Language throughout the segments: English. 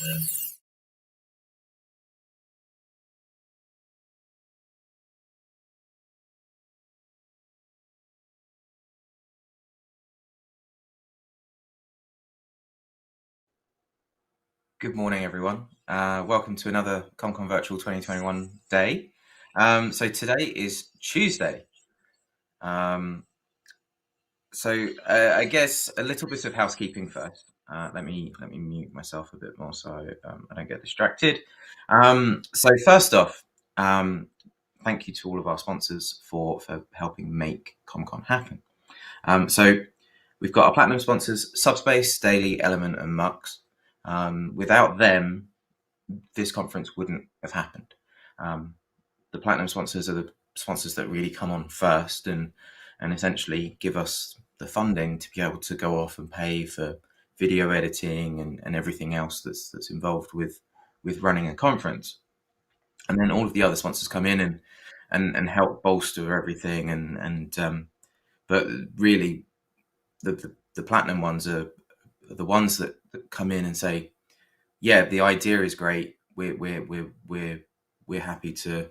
Good morning, everyone. Welcome to another ComCon Virtual 2021 day. So today is Tuesday. I guess a little bit of housekeeping first. Let me mute myself a bit more so I don't get distracted. So first off, thank you to all of our sponsors for helping make ComCon happen. So we've got our platinum sponsors: Subspace, Daily, Element, and Mux. Without them, this conference wouldn't have happened. The platinum sponsors are the sponsors that really come on first and essentially give us the funding to be able to go off and pay for video editing and everything else that's involved with running a conference. And then all of the other sponsors come in and help bolster everything. But really, the platinum ones are the ones that come in and say, yeah, the idea is great. We're happy to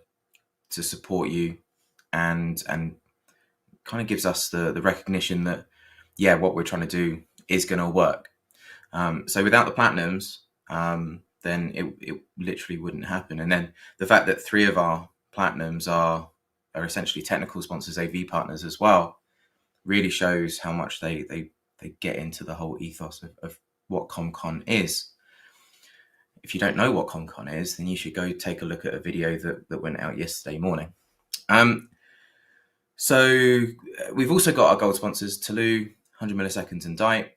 support you, and kind of gives us the recognition that yeah, what we're trying to do is going to work. So without the platinums, then it literally wouldn't happen. And then the fact that 3 of our platinums are essentially technical sponsors, AV partners as well, really shows how much they get into the whole ethos of what ComCon is. If you don't know what ComCon is, then you should go take a look at a video that went out yesterday morning. So we've also got our gold sponsors, Taloo, 100 milliseconds, and Dite.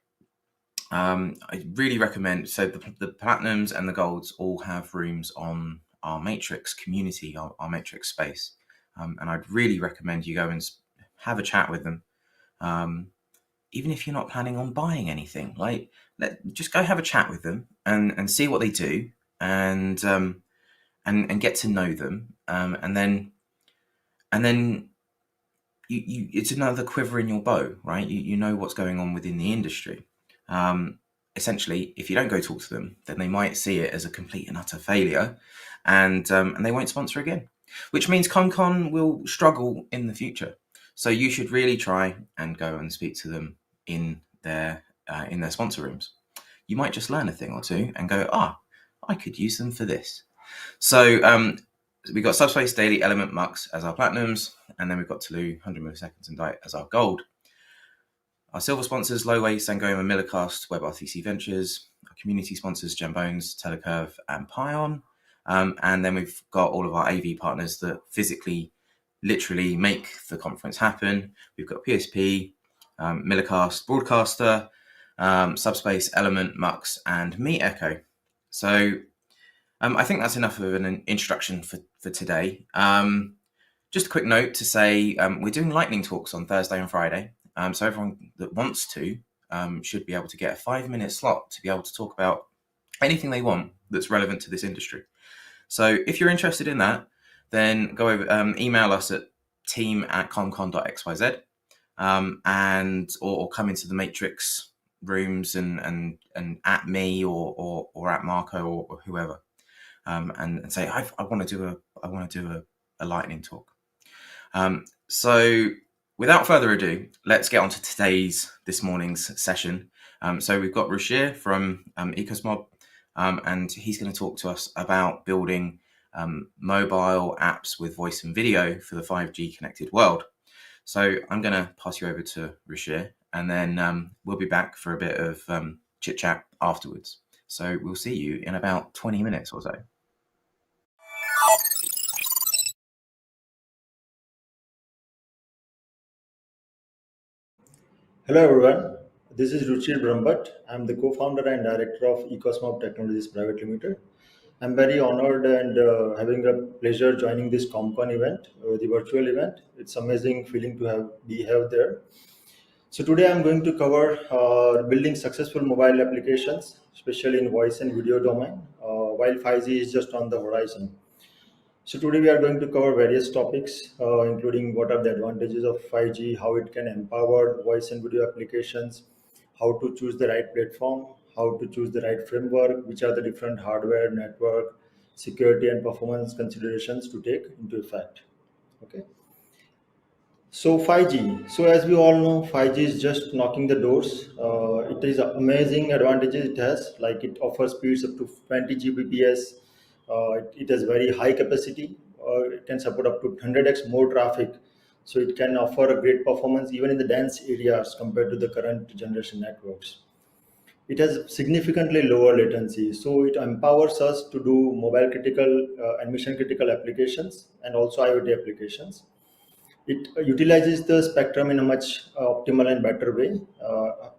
I really recommend, so the platinums and the golds all have rooms on our Matrix community, our Matrix space. And I'd really recommend you go and have a chat with them. Even if you're not planning on buying anything, just go have a chat with them and see what they do and get to know them. And then you it's another quiver in your bow, right? You know what's going on within the industry. Essentially, if you don't go talk to them, then they might see it as a complete and utter failure, and they won't sponsor again, which means ComCon will struggle in the future. So you should really try and go and speak to them in their sponsor rooms. You might just learn a thing or two and go, I could use them for this. So we've got Subspace, Daily, Element, Mux as our platinums, and then we've got Taloo, 100 milliseconds, and Dite as our gold. Our silver sponsors, Lowway, Sangoma, Millercast, WebRTC Ventures. Our community sponsors, Gembones, Telecurve, and Pion. And then we've got all of our AV partners that physically, literally make the conference happen. We've got PSP, Millercast, Broadcaster, Subspace, Element, Mux, and Me Echo. So I think that's enough of an introduction for today. Just a quick note to say we're doing lightning talks on Thursday and Friday. So everyone that wants to should be able to get a 5-minute slot to be able to talk about anything they want that's relevant to this industry. So if you're interested in that, then go over, email us at team@comcon.xyz, or come into the Matrix rooms and at me or at Marco or whoever, and say I want to do a lightning talk. So without further ado, let's get on to this morning's session. So we've got Ruchir from Ecosmob, and he's going to talk to us about building mobile apps with voice and video for the 5G connected world. So I'm going to pass you over to Ruchir, and then we'll be back for a bit of chit chat afterwards. So we'll see you in about 20 minutes or so. Hello everyone, this is Ruchir Brahmbhatt. I'm the co-founder and director of Ecosmob Technologies Private Limited. I'm very honored and having a pleasure joining this ComCon event, the virtual event. It's amazing feeling to be there. So today I'm going to cover building successful mobile applications, especially in voice and video domain, while 5G is just on the horizon. So today we are going to cover various topics, including what are the advantages of 5G, how it can empower voice and video applications, how to choose the right platform, how to choose the right framework, which are the different hardware, network, security, and performance considerations to take into effect. Okay. So 5G. So as we all know, 5G is just knocking the doors. It is amazing advantages it has. Like it offers speeds up to 20 Gbps. It has very high capacity. It can support up to 100x more traffic. So it can offer a great performance even in the dense areas compared to the current generation networks. It has significantly lower latency. So it empowers us to do mobile critical and mission critical applications and also IoT applications. It utilizes the spectrum in a much optimal and better way,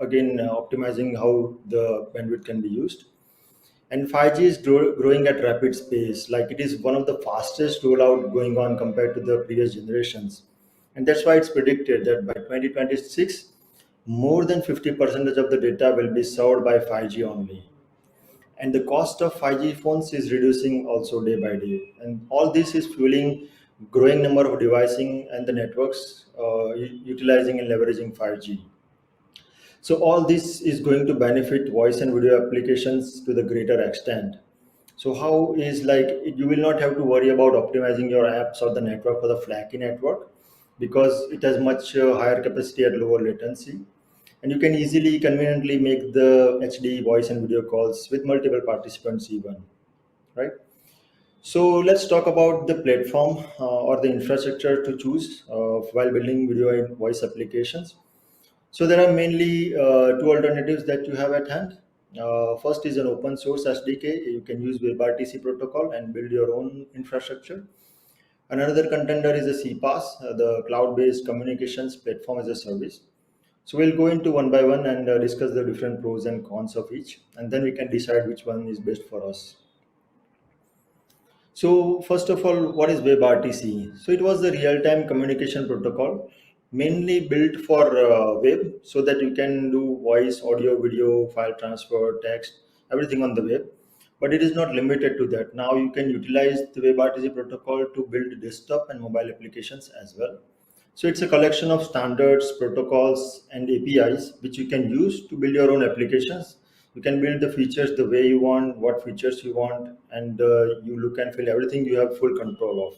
again optimizing how the bandwidth can be used. And 5G is growing at rapid pace, like it is one of the fastest rollout going on compared to the previous generations. And that's why it's predicted that by 2026 more than 50% of the data will be served by 5G only. And the cost of 5G phones is reducing also day by day, and all this is fueling growing number of devices and the networks utilizing and leveraging 5G. So all this is going to benefit voice and video applications to the greater extent. So how is like you will not have to worry about optimizing your apps or the network for the flaky network, because it has much higher capacity at lower latency, and you can easily conveniently make the HD voice and video calls with multiple participants even, right? So let's talk about the platform or the infrastructure to choose while building video and voice applications. So there are mainly two alternatives that you have at hand. First is an open source SDK. You can use WebRTC protocol and build your own infrastructure. Another contender is a CPaaS, the cloud-based communications platform as a service. So we'll go into one by one and discuss the different pros and cons of each, and then we can decide which one is best for us. So first of all, what is WebRTC? So it was the real-time communication protocol, mainly built for web, so that you can do voice, audio, video, file transfer, text, everything on the web. But it is not limited to that. Now you can utilize the WebRTC protocol to build desktop and mobile applications as well. So it's a collection of standards, protocols, and APIs which you can use to build your own applications. You can build the features the way you want, what features you want, and you look and feel everything you have full control of.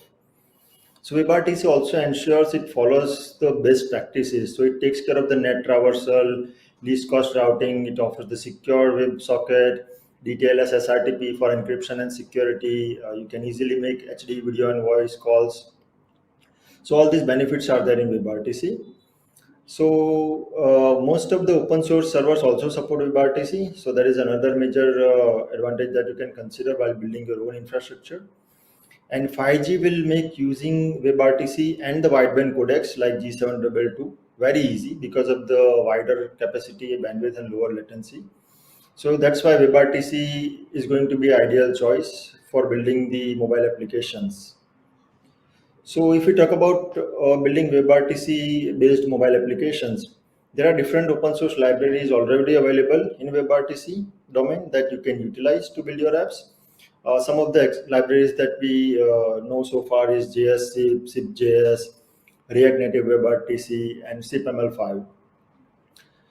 So WebRTC also ensures it follows the best practices. So it takes care of the net traversal, least cost routing. It offers the secure web socket, DTLS SRTP for encryption and security. You can easily make HD video and voice calls. So all these benefits are there in WebRTC. So most of the open source servers also support WebRTC. So that is another major advantage that you can consider while building your own infrastructure. And 5G will make using WebRTC and the wideband codecs like G722 very easy because of the wider capacity, bandwidth, and lower latency. So that's why WebRTC is going to be ideal choice for building the mobile applications. So if we talk about building WebRTC based mobile applications, there are different open source libraries already available in WebRTC domain that you can utilize to build your apps. Some of the libraries that we know so far is JSZip, ZipJS, React Native WebRTC, and ZipML5.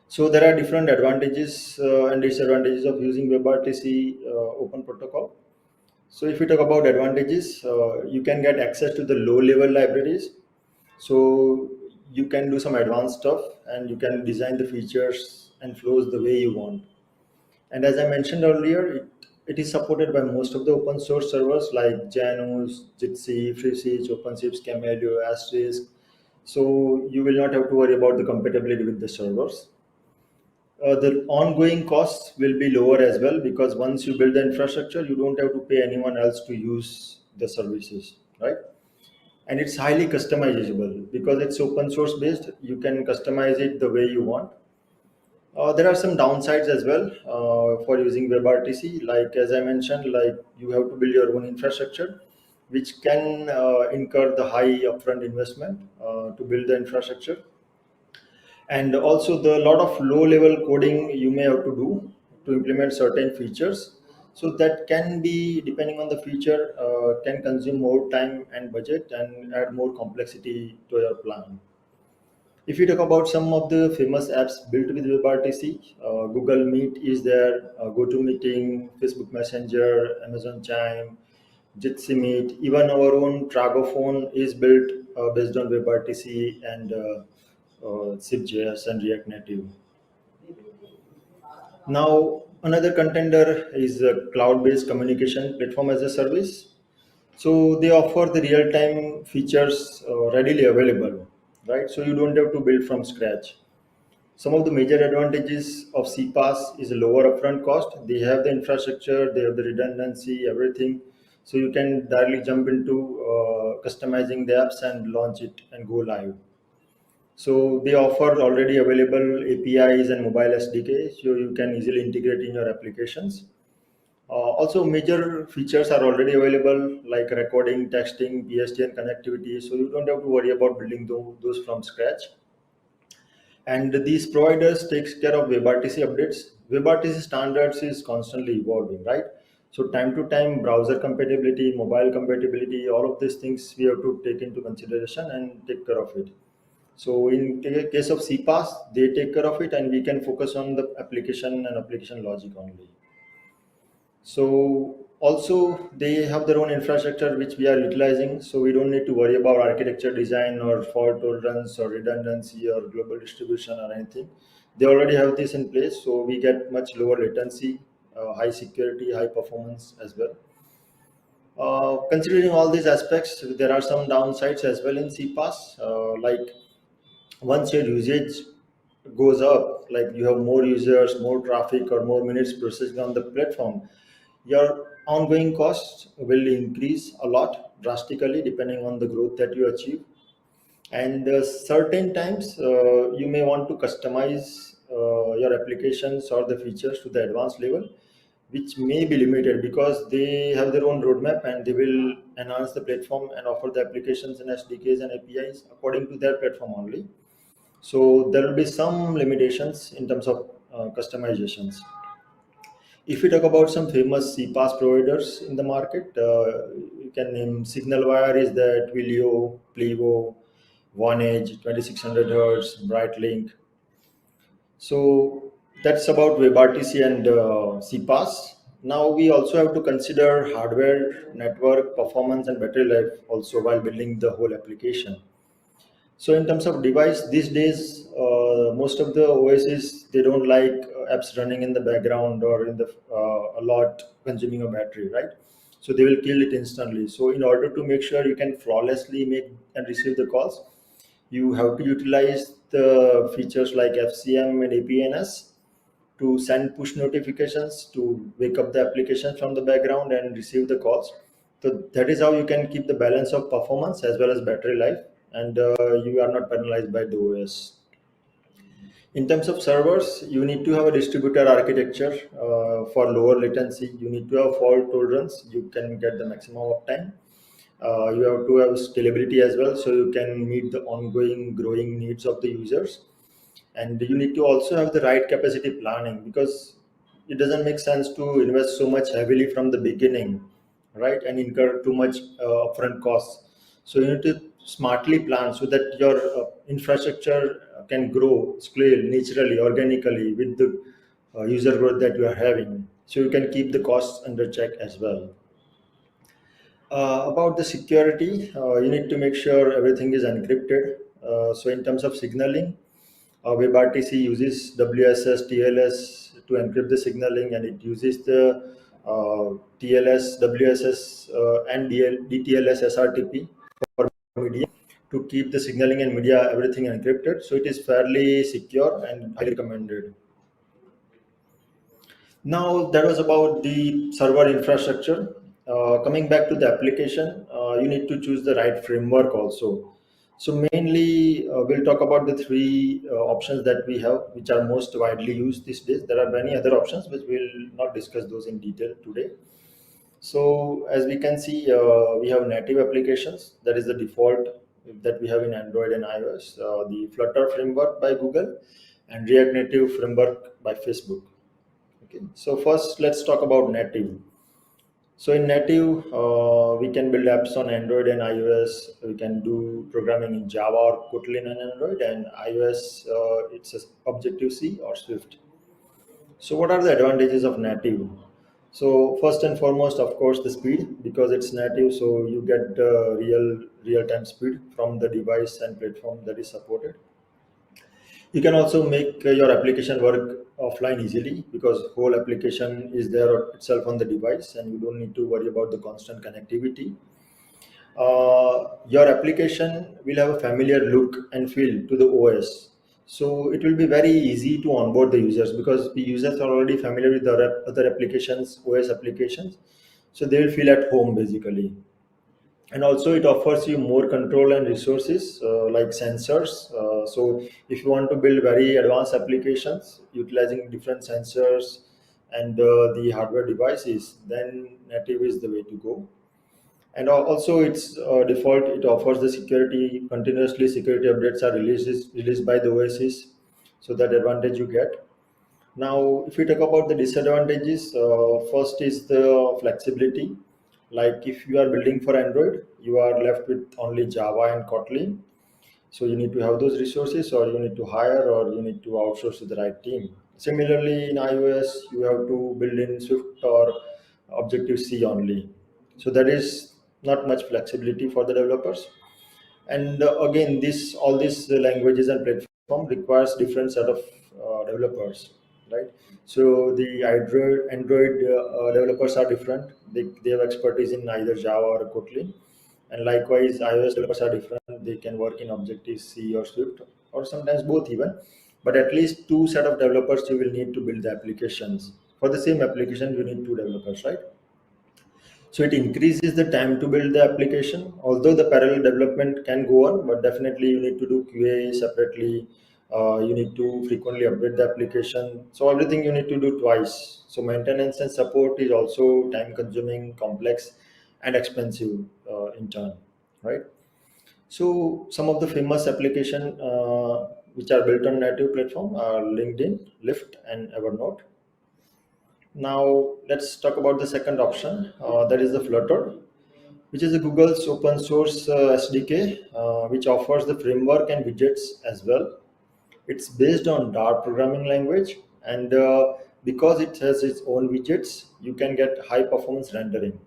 So there are different advantages and disadvantages of using WebRTC open protocol. So if we talk about advantages, you can get access to the low level libraries. So you can do some advanced stuff and you can design the features and flows the way you want. And as I mentioned earlier, it is supported by most of the open source servers like Janus, Jitsi, FreeSys, OpenShift, Camellia, Asterisk. So you will not have to worry about the compatibility with the servers. The ongoing costs will be lower as well, because once you build the infrastructure, you don't have to pay anyone else to use the services, right? And it's highly customizable because it's open source based. You can customize it the way you want. There are some downsides as well for using WebRTC. Like as I mentioned, like you have to build your own infrastructure, which can incur the high upfront investment to build the infrastructure, and also the lot of low level coding you may have to do to implement certain features. So that can be, depending on the feature, can consume more time and budget and add more complexity to your plan. If you talk about some of the famous apps built with WebRTC, Google Meet is there, GoToMeeting, Facebook Messenger, Amazon Chime, Jitsi Meet, even our own Trago phone is built based on WebRTC and SIP.js and React Native. Now, another contender is a cloud-based communication platform as a service. So they offer the real-time features readily available, right? So you don't have to build from scratch. Some of the major advantages of CPaaS is a lower upfront cost. They have the infrastructure, they have the redundancy, everything. So you can directly jump into customizing the apps and launch it and go live. So they offer already available APIs and mobile SDK, so you can easily integrate in your applications. Also, major features are already available like recording, texting, PSTN connectivity. So you don't have to worry about building those from scratch. And these providers takes care of WebRTC updates. WebRTC standards is constantly evolving, right? So time to time, browser compatibility, mobile compatibility, all of these things we have to take into consideration and take care of it. So in case of CPaaS, they take care of it, and we can focus on the application and application logic only. So also they have their own infrastructure which we are utilizing. So we don't need to worry about architecture design or fault tolerance or redundancy or global distribution or anything. They already have this in place, so we get much lower latency, high security, high performance as well. Considering all these aspects, there are some downsides as well in CPaaS, like once your usage goes up, like you have more users, more traffic, or more minutes processing on the platform, your ongoing costs will increase a lot drastically depending on the growth that you achieve. And certain times you may want to customize your applications or the features to the advanced level, which may be limited because they have their own roadmap and they will enhance the platform and offer the applications and SDKs and APIs according to their platform only. So there will be some limitations in terms of customizations. If we talk about some famous CPaaS providers in the market, you can name SignalWire is that, Twilio, Plivo, OneEdge, 2600 Hertz, Brightlink. So that's about WebRTC and CPaaS. Now we also have to consider hardware, network, performance, and battery life also while building the whole application. So in terms of device, these days, most of the OSs they don't like apps running in the background or in the a lot consuming a battery, right? So they will kill it instantly. So in order to make sure you can flawlessly make and receive the calls, you have to utilize the features like FCM and APNS to send push notifications to wake up the application from the background and receive the calls. So that is how you can keep the balance of performance as well as battery life, and you are not penalized by the OS. In terms of servers, you need to have a distributed architecture for lower latency. You need to have fault tolerance. You can get the maximum uptime. You have to have scalability as well, so you can meet the ongoing growing needs of the users. And you need to also have the right capacity planning, because it doesn't make sense to invest so much heavily from the beginning, right, and incur too much upfront costs. So you need to smartly plan so that your infrastructure can grow, scale naturally, organically with the user growth that you are having, so you can keep the costs under check as well. About the security, you need to make sure everything is encrypted. So in terms of signaling, WebRTC uses WSS, TLS to encrypt the signaling, and it uses the TLS, WSS, and DTLS SRTP for media to keep the signaling and media everything encrypted. So it is fairly secure and highly recommended. Now that was about the server infrastructure. Coming back to the application, you need to choose the right framework also. So mainly, we'll talk about the three options that we have, which are most widely used these days. There are many other options, but we'll not discuss those in detail today. So as we can see, we have native applications. That is the default that we have in Android and iOS. The Flutter framework by Google and React Native framework by Facebook. Okay, so first let's talk about native. So in native, we can build apps on Android and iOS. We can do programming in Java or Kotlin on Android, and iOS, it's a Objective C or Swift. So what are the advantages of native? So first and foremost, of course, the speed, because it's native, so you get real time speed from the device and platform that is supported. You can also make your application work offline easily, because whole application is there itself on the device, and you don't need to worry about the constant connectivity. Your application will have a familiar look and feel to the OS. So it will be very easy to onboard the users, because the users are already familiar with the other applications, OS applications. So they will feel at home basically. And also it offers you more control and resources, like sensors. So if you want to build very advanced applications utilizing different sensors and the hardware devices, then native is the way to go. And also its default, it offers the security continuously. Security updates are released by the OSs, so that advantage you get. Now if we talk about the disadvantages, first is the flexibility. Like if you are building for Android, you are left with only Java and Kotlin, so you need to have those resources, or you need to hire, or you need to outsource to the right team. Similarly in iOS, you have to build in Swift or Objective C only, so that is not much flexibility for the developers. And again, this all these languages and platform requires different set of developers, right? So the Android developers are different. They have expertise in either Java or Kotlin, and likewise iOS developers are different. They can work in Objective C or Swift, or sometimes both even. But at least two set of developers you will need to build the applications. For the same application you need two developers, right? So it increases the time to build the application. Although the parallel development can go on, but definitely you need to do QA separately. You need to frequently update the application. So everything you need to do twice. So maintenance and support is also time consuming, complex, and expensive in turn, right? So some of the famous application which are built on native platform are LinkedIn, Lyft, and Evernote. Now let's talk about the second option. That is the Flutter, which is a Google's open source SDK, which offers the framework and widgets as well. It's based on Dart programming language, and because it has its own widgets, you can get high performance rendering.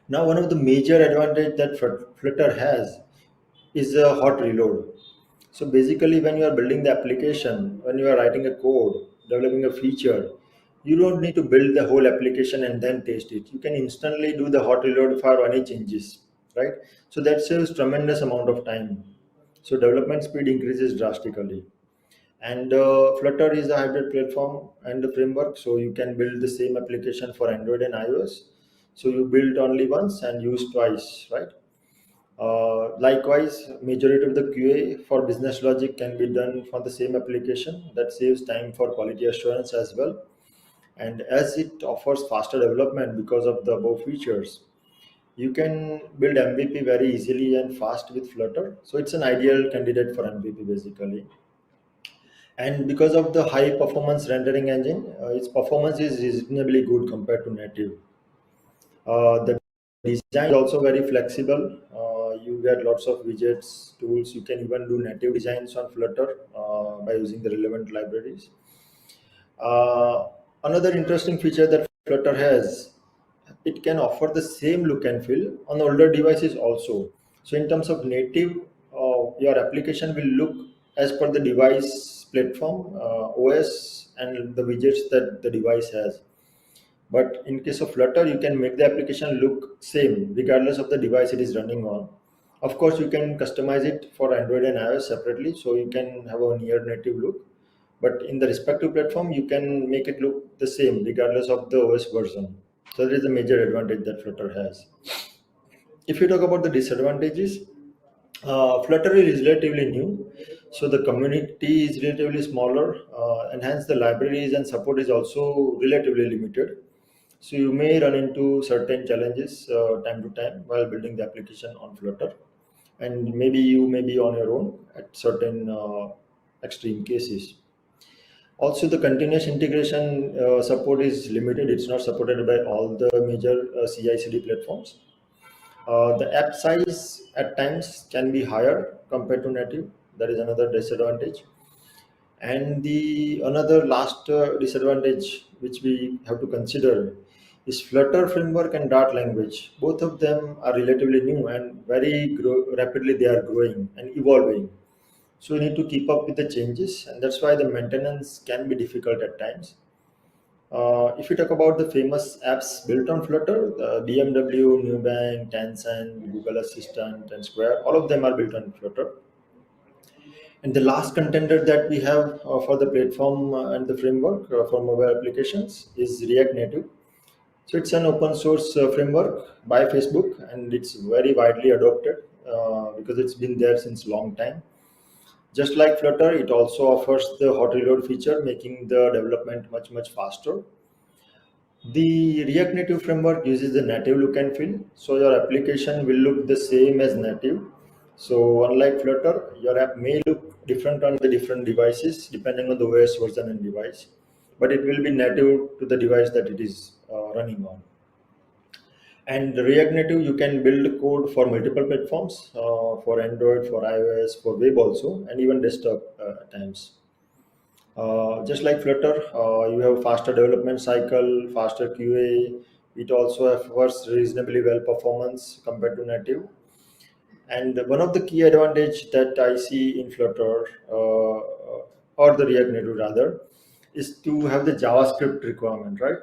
Now, one of the major advantage that Flutter has is a hot reload. So basically, when you are building the application, when you are writing a code, developing a feature, you don't need to build the whole application and then test it. You can instantly do the hot reload for any changes, right? So that saves tremendous amount of time. So development speed increases drastically. And Flutter is a hybrid platform and the framework, so you can build the same application for Android and iOS. So you build only once and use twice, right? Likewise, majority of the QA for business logic can be done for the same application. That saves time for quality assurance as well. And as it offers faster development because of the above features, you can build MVP very easily and fast with Flutter. So it's an ideal candidate for MVP basically. And because of the high performance rendering engine, its performance is reasonably good compared to native. The design is also very flexible. You get lots of widgets, tools. You can even do native designs on Flutter by using the relevant libraries. Uh, Another interesting feature that Flutter has, it can offer the same look and feel on older devices also. So in terms of native, your application will look as per the device platform, OS, and the widgets that the device has. But in case of Flutter, you can make the application look same regardless of the device it is running on. Of course, you can customize it for Android and iOS separately, so you can have a near native look. But in the respective platform, you can make it look the same regardless of the OS version. So that is a major advantage that Flutter has. If you talk about the disadvantages, Flutter is relatively new, so the community is relatively smaller, and hence the libraries and support is also relatively limited. So you may run into certain challenges time to time while building the application on Flutter, and maybe you may be on your own at certain extreme cases. Also, the continuous integration support is limited. It's not supported by all the major CI/CD platforms. The app size at times can be higher compared to native. That is another disadvantage. And the another last disadvantage which we have to consider is Flutter framework and Dart language. Both of them are relatively new and very rapidly they are growing and evolving. So you need to keep up with the changes, and that's why the maintenance can be difficult at times. If you talk about the famous apps built on Flutter, the BMW, Nubank, Tencent, Google Assistant, and Square, all of them are built on Flutter. And the last contender that we have for the platform and the framework for mobile applications is React Native. So it's an open source framework by Facebook, and it's very widely adopted because it's been there since long time. Just like Flutter, it also offers the hot reload feature, making the development much faster. The React Native framework uses the native look and feel, so your application will look the same as native. So unlike Flutter, your app may look different on the different devices depending on the OS version and device, but it will be native to the device that it is running on. And the React Native, you can build code for multiple platforms, for Android, for iOS, for web also, and even desktop at times. Just like Flutter, you have faster development cycle, faster QA. It also offers reasonably well performance compared to native. And one of the key advantage that I see in Flutter, or the React Native rather, is to have the JavaScript requirement, right?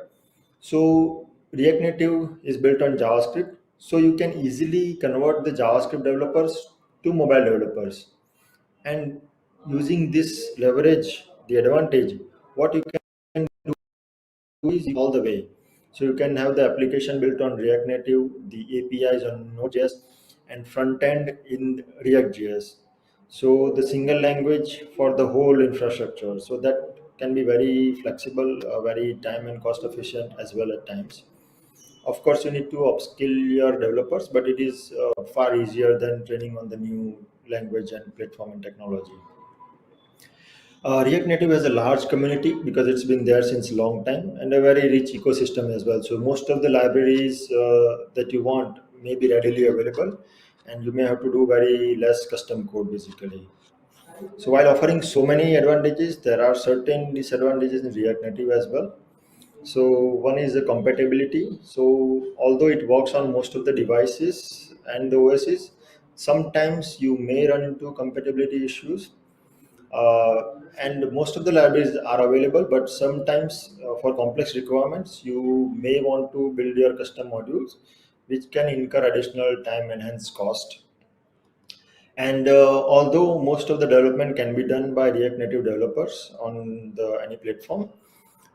So React Native is built on JavaScript, so you can easily convert the JavaScript developers to mobile developers. And using this leverage, the advantage, what you can do is all the way. So you can have the application built on React Native, the APIs on Node.js, and front end in React.js. So the single language for the whole infrastructure. So that can be very flexible, very time and cost efficient as well at times. Of course, you need to upskill your developers, but it is far easier than training on the new language and platform and technology. React Native has a large community because it's been there since a long time and a very rich ecosystem as well. So most of the libraries that you want may be readily available, and you may have to do very less custom code basically. So while offering so many advantages, there are certain disadvantages in React Native as well. So one is the compatibility. So although it works on most of the devices and the OSs, sometimes you may run into compatibility issues. And most of the libraries are available, but sometimes for complex requirements, you may want to build your custom modules, which can incur additional time and hence cost. And although most of the development can be done by React Native developers on any platform,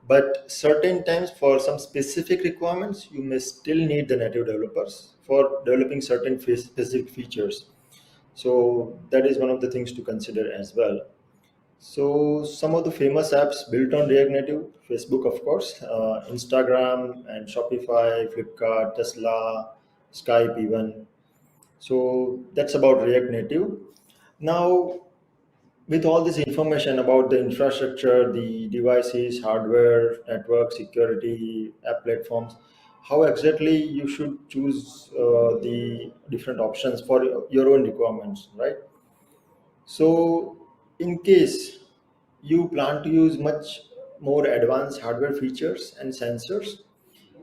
but certain times for some specific requirements, you may still need the native developers for developing certain specific features. So that is one of the things to consider as well. So some of the famous apps built on React Native, Facebook, of course, Instagram and Shopify, Flipkart, Tesla, Skype even. So that's about React Native. Now, with all this information about the infrastructure, the devices, hardware, network, security, app platforms, how exactly you should choose the different options for your own requirements, right? So, in case you plan to use much more advanced hardware features and sensors,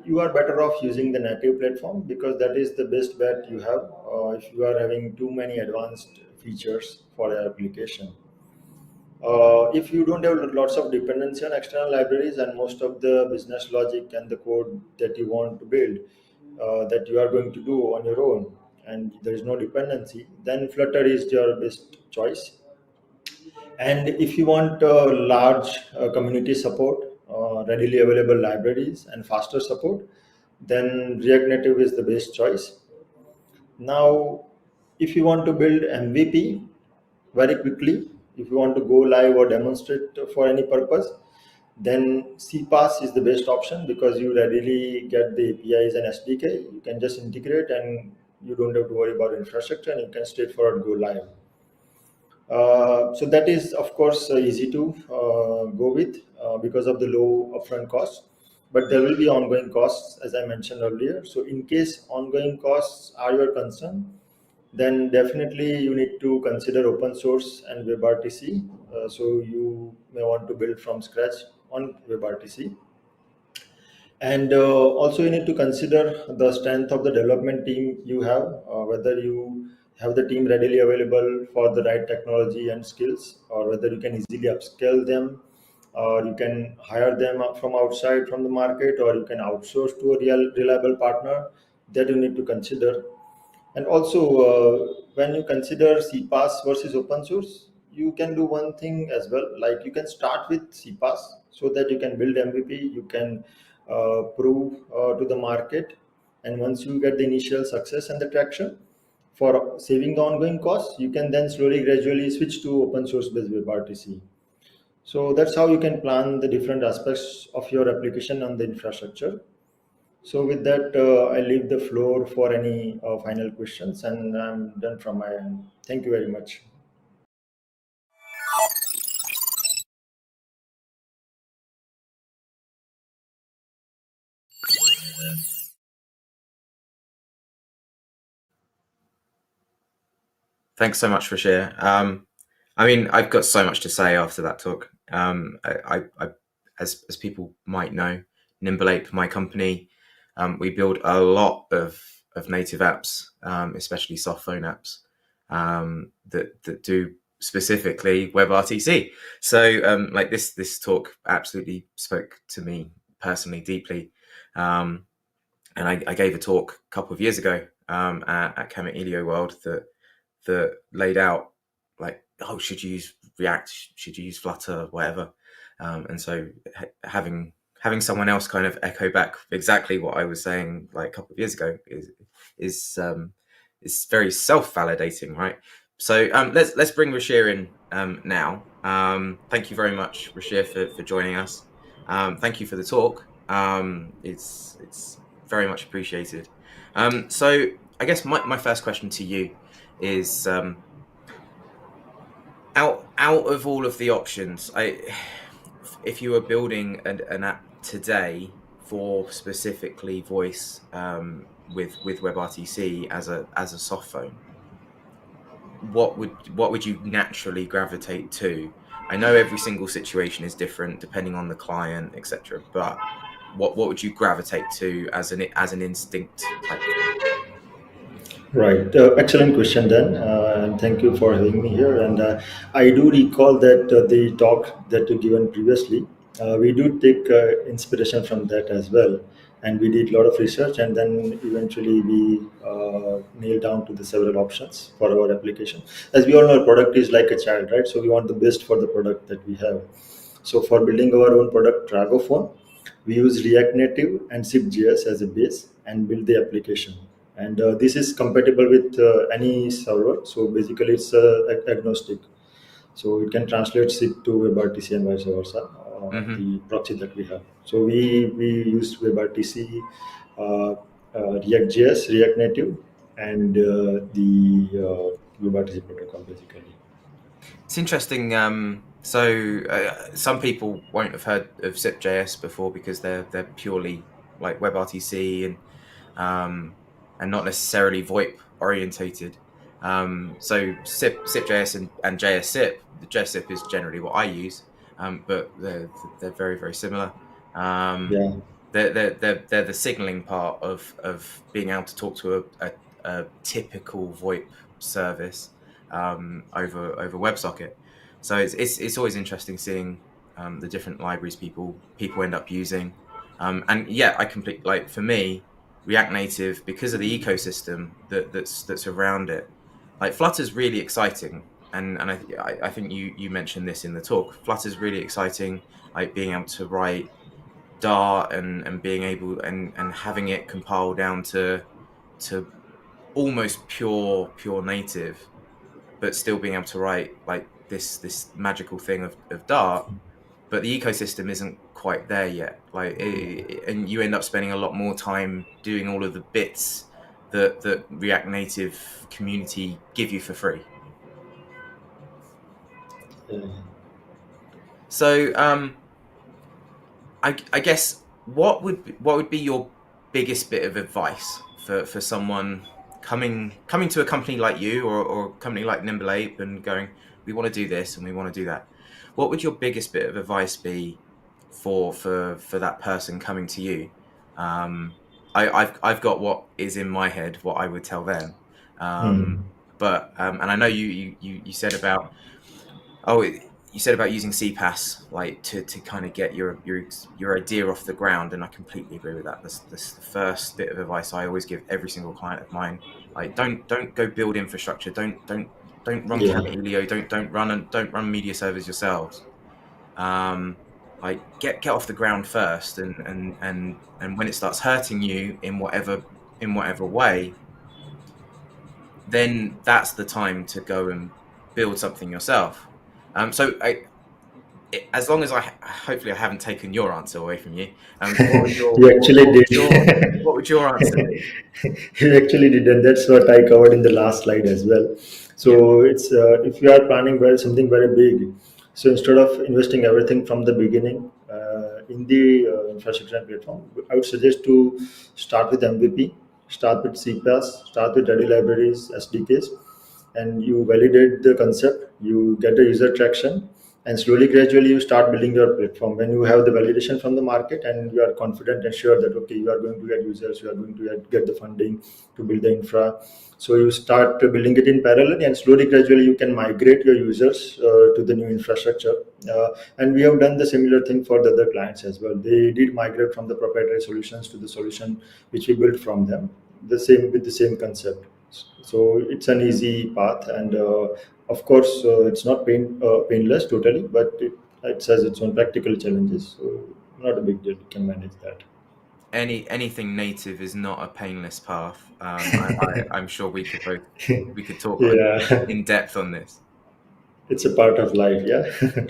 you are better off using the native platform because that is the best bet you have if you are having too many advanced features for your application. If you don't have lots of dependency on external libraries and most of the business logic and the code that you want to build that you are going to do on your own and there is no dependency, then Flutter is your best choice. And if you want large community support, readily available libraries, and faster support, then React Native is the best choice. Now, if you want to build MVP very quickly, if you want to go live or demonstrate for any purpose, then CPaaS is the best option because you readily get the APIs and SDK. You can just integrate and you don't have to worry about infrastructure and you can straightforward go live. So that is, of course, easy to go with. because of the low upfront cost. But there will be ongoing costs, as I mentioned earlier. So, in case ongoing costs are your concern, then definitely you need to consider open source and WebRTC. So, you may want to build from scratch on WebRTC. And also, you need to consider the strength of the development team you have, whether you have the team readily available for the right technology and skills, or whether you can easily upscale them, or you can hire them from outside from the market, or you can outsource to a reliable partner. That you need to consider. And also, when you consider CPaaS versus open source, you can do one thing as well. Like you can start with CPaaS so that you can build MVP, you can prove to the market, and once you get the initial success and the traction for saving the ongoing costs, you can then slowly, gradually switch to open source based WebRTC. So that's how you can plan the different aspects of your application on the infrastructure. So with that, I leave the floor for any final questions, and I'm done from my end. Thank you very much. Thanks so much, Ruchir. I mean, I've got so much to say after that talk. As people might know, Nimbleape, my company, we build a lot of native apps, especially soft phone apps, that do specifically WebRTC. So, like this talk absolutely spoke to me personally deeply. And I gave a talk a couple of years ago at Camet Elio World that laid out like, oh, should you use React, should you use Flutter, whatever. And so having someone else kind of echo back exactly what I was saying like a couple of years ago is very self-validating, right? So let's bring Ruchir in now. Thank you very much, Ruchir, for joining us. Thank you for the talk. It's very much appreciated. So I guess my first question to you is out of all of the options, if you were building an app today for specifically voice with WebRTC as a soft phone, what would you naturally gravitate to? I know every single situation is different depending on the client, etc. But what would you gravitate to as an instinct type thing? Right. Excellent question, then. And thank you for having me here. And I do recall that the talk that you given previously, we do take inspiration from that as well. And we did a lot of research, and then eventually we nailed down to the several options for our application. As we all know, product is like a child, right? So we want the best for the product that we have. So for building our own product, Tragophone, we use React Native and SIP.js as a base and build the application. And this is compatible with any server. So basically, it's agnostic. So it can translate SIP to WebRTC and vice versa, Mm-hmm. the proxy that we have. So we use WebRTC, React.js, React Native, and the WebRTC protocol basically. It's interesting. So some people won't have heard of SIP.js before because they're purely like WebRTC and not necessarily VoIP orientated. So SIP.js and JSIP. The JSIP is generally what I use, but they're very very similar. Um, Yeah. they're the signaling part of being able to talk to a typical VoIP service over WebSocket. So it's always interesting seeing the different libraries people end up using. And yeah, I complete like for me, React Native, because of the ecosystem that's around it. Like Flutter's really exciting, and I think you mentioned this in the talk. Flutter's really exciting, like being able to write Dart and being able and having it compile down to almost pure native, but still being able to write like this magical thing of Dart. But the ecosystem isn't quite there yet. Like, and you end up spending a lot more time doing all of the bits that React Native community give you for free. Yeah. So I guess what would be your biggest bit of advice for someone coming to a company like you, or a company like Nimble Ape, and going, we want to do this and we want to do that? What would your biggest bit of advice be for that person coming to you? I've got what is in my head, what I would tell them. Um, Hmm. but and I know you said about, oh, you said about using CPAS, like to kind of get your idea off the ground, and I completely agree with that. That's the first bit of advice I always give every single client of mine. Like, don't go build infrastructure. Don't run Yeah. Cameo. Don't run media servers yourselves. Um, like, get off the ground first, and when it starts hurting you in whatever way, then that's the time to go and build something yourself. So as long as hopefully I haven't taken your answer away from you. What would your You what, actually what would your did. what would your answer be? You actually did, and that's what I covered in the last slide as well. Yeah, So it's if you are planning something very big, so instead of investing everything from the beginning in the infrastructure and platform, I would suggest to start with MVP, start with CPaaS, start with ready libraries, SDKs, and you validate the concept, you get the user traction, and slowly gradually you start building your platform. When you have the validation from the market and you are confident and sure that okay, you are going to get users, you are going to get the funding to build the infra, so you start building it in parallel, and slowly gradually you can migrate your users to the new infrastructure. And we have done the similar thing for the other clients as well. They did migrate from the proprietary solutions to the solution which we built from them, the same with the same concept. So it's an easy path, and of course it's not painless totally, but it has its own practical challenges, so not a big deal, you can manage that. anything native is not a painless path. I'm sure we could talk Yeah. in depth on this. It's a part of life, yeah.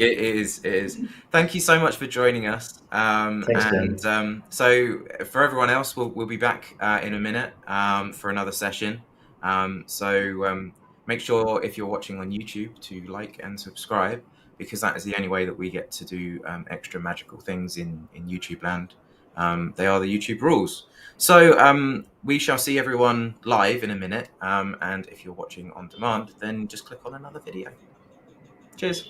It is. It is. Thank you so much for joining us. Thanks, And Dan. so, for everyone else, we'll be back in a minute for another session. So make sure, if you're watching on YouTube, to like and subscribe, because that is the only way that we get to do extra magical things in YouTube land. They are the YouTube rules. So we shall see everyone live in a minute. And if you're watching on demand, then just click on another video. Cheers.